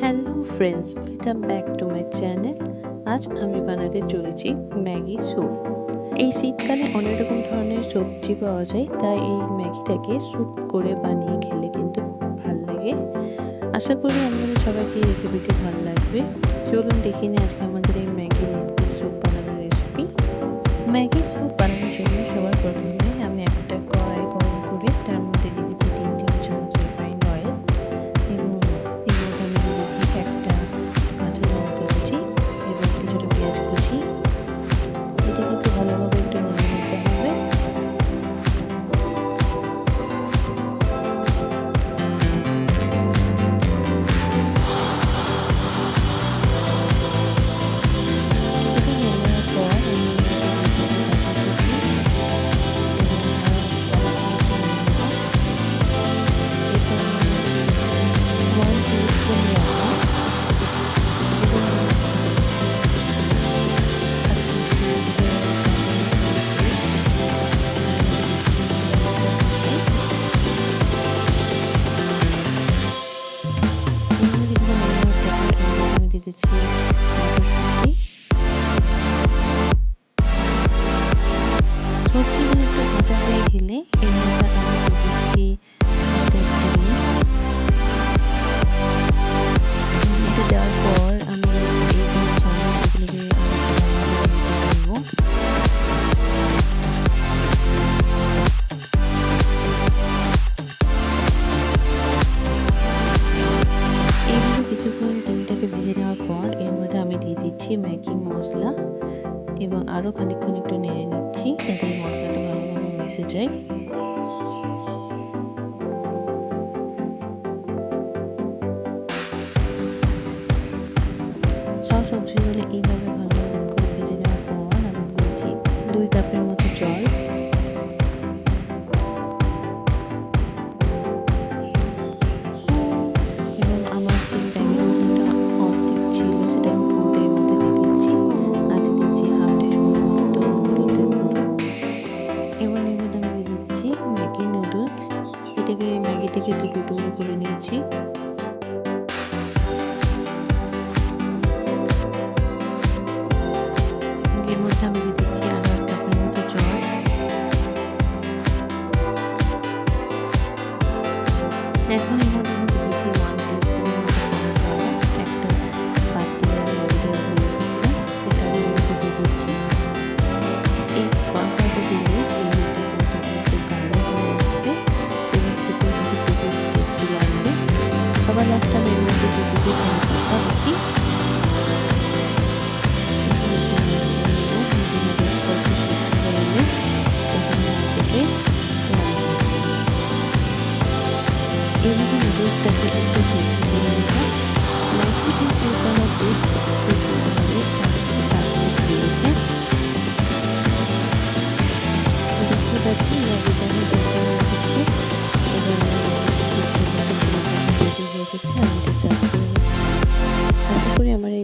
Hello friends, welcome back to my channel. আজ আমি বানাতে চলেছি ম্যাগি স্যুপ। এই শীতকালে অনেক রকম ধরনের সবজি পাওয়া যায়, তাই এই ম্যাগিটাকে স্যুপ করে বানিয়ে খেলে কিন্তু খুব ভাল লাগে। আশা করি আপনাদের সবাইকে এই রেসিপিটি ভালো লাগবে। চলুন দেখে নিই আজকে আমাদের এই ম্যাগি স্যুপ বানানোর রেসিপি। ম্যাগি স্যুপ বানানোর জন্য সবার প্রথমে আমি একটা কড়াই গরম করে তার মধ্যে দিয়ে দিচ্ছি 3 টেবিল চামচ রিফাইন্ড অয়েল এবং এর মধ্যে আমি দিয়ে দিচ্ছি একটা কাঁচা লঙ্কা কুচি এবং কিছুটা পেঁয়াজ কুচি। এটাকে একটু ভালোভাবে একটু নেড়ে নিতে হবে। কিছুটা নেড়ে নেওয়ার পর এর মধ্যে দিয়ে দিচ্ছি কাঁচা কুচি এবং এরপর আমি দিয়ে দিচ্ছি 1 টিস্পুন লবণ এবং হাফ টিস্পুন জিরে আমি দিয়ে দিচ্ছি মটরশুঁটি। সবজিগুলো একটু ভাজা হয়ে গেলে এর মধ্যে আমি দিয়ে দিচ্ছি একটা ডিম। ডিমটা দেওয়ার পর আমি এই যে মশলাগুলোকে নেবো। এইভাবে কিছুক্ষণ ডিমটাকে ভেজে নেওয়ার পর এর মধ্যে আমি দিয়ে দিচ্ছি ম্যাগি মশলা এবং আরও খানিকক্ষণ একটু নেড়ে নিচ্ছি যাতে মশলাটা ভালোভাবে মিশে যায়। সব সবজিগুলো এইভাবে ভালোভাবে করে ভেজে নেওয়ার পর আমি দিয়েছি 2 কাপের মতো জল এবং আমার যে ম্যাগির মশলাটা অর্ধেক ছিল সেটা আমি পুরোটা এর মধ্যে দিয়ে দিচ্ছি। আর দিয়ে দিচ্ছি হাফ টিস্পুনের মতো হলুদের গুঁড়ো এবং এর মধ্যে আমি দিয়ে দিচ্ছি ম্যাগি নুডলস। ম্যাগিটাকে দুটো টুকরো করে নিয়েছি। এর মধ্যে আমি দিয়ে দিচ্ছি আরও 1 কাপের মতো জল। এখন এর মধ্যে আমি দিয়ে দিচ্ছি 1 টিস্পুনের মতো কর্নফ্লাওয়ার। একটা পাতিলে আমি ময়দা গুলে রেখেছিলাম সেটা আমি এর মধ্যে দিয়ে দিচ্ছি। এই কর্নফ্লাওয়ারটা দিলে গ্রেভিটা কিন্তু একটু গাঢ় হয়ে আসবে এবং খেতেও কিন্তু খুবই টেস্টি লাগবে। সবার লাস্টে আমি এর মধ্যে দিয়ে দিচ্ছি ধনেপাতা কুচি। এইভাবে নুডলসটাকে একটু ভেজে নিয়ে নেব। ম্যাগি কিন্তু কোনো টেস্ট দিতে হবে তারপরে দিয়েছে। দেখতে পাচ্ছি ম্যাগিটা আমি বের করে রেখেছি এবং রেডি হয়ে গেছে। আমি এটা সার্ভ করে নিচ্ছি। আশা করি আমার এই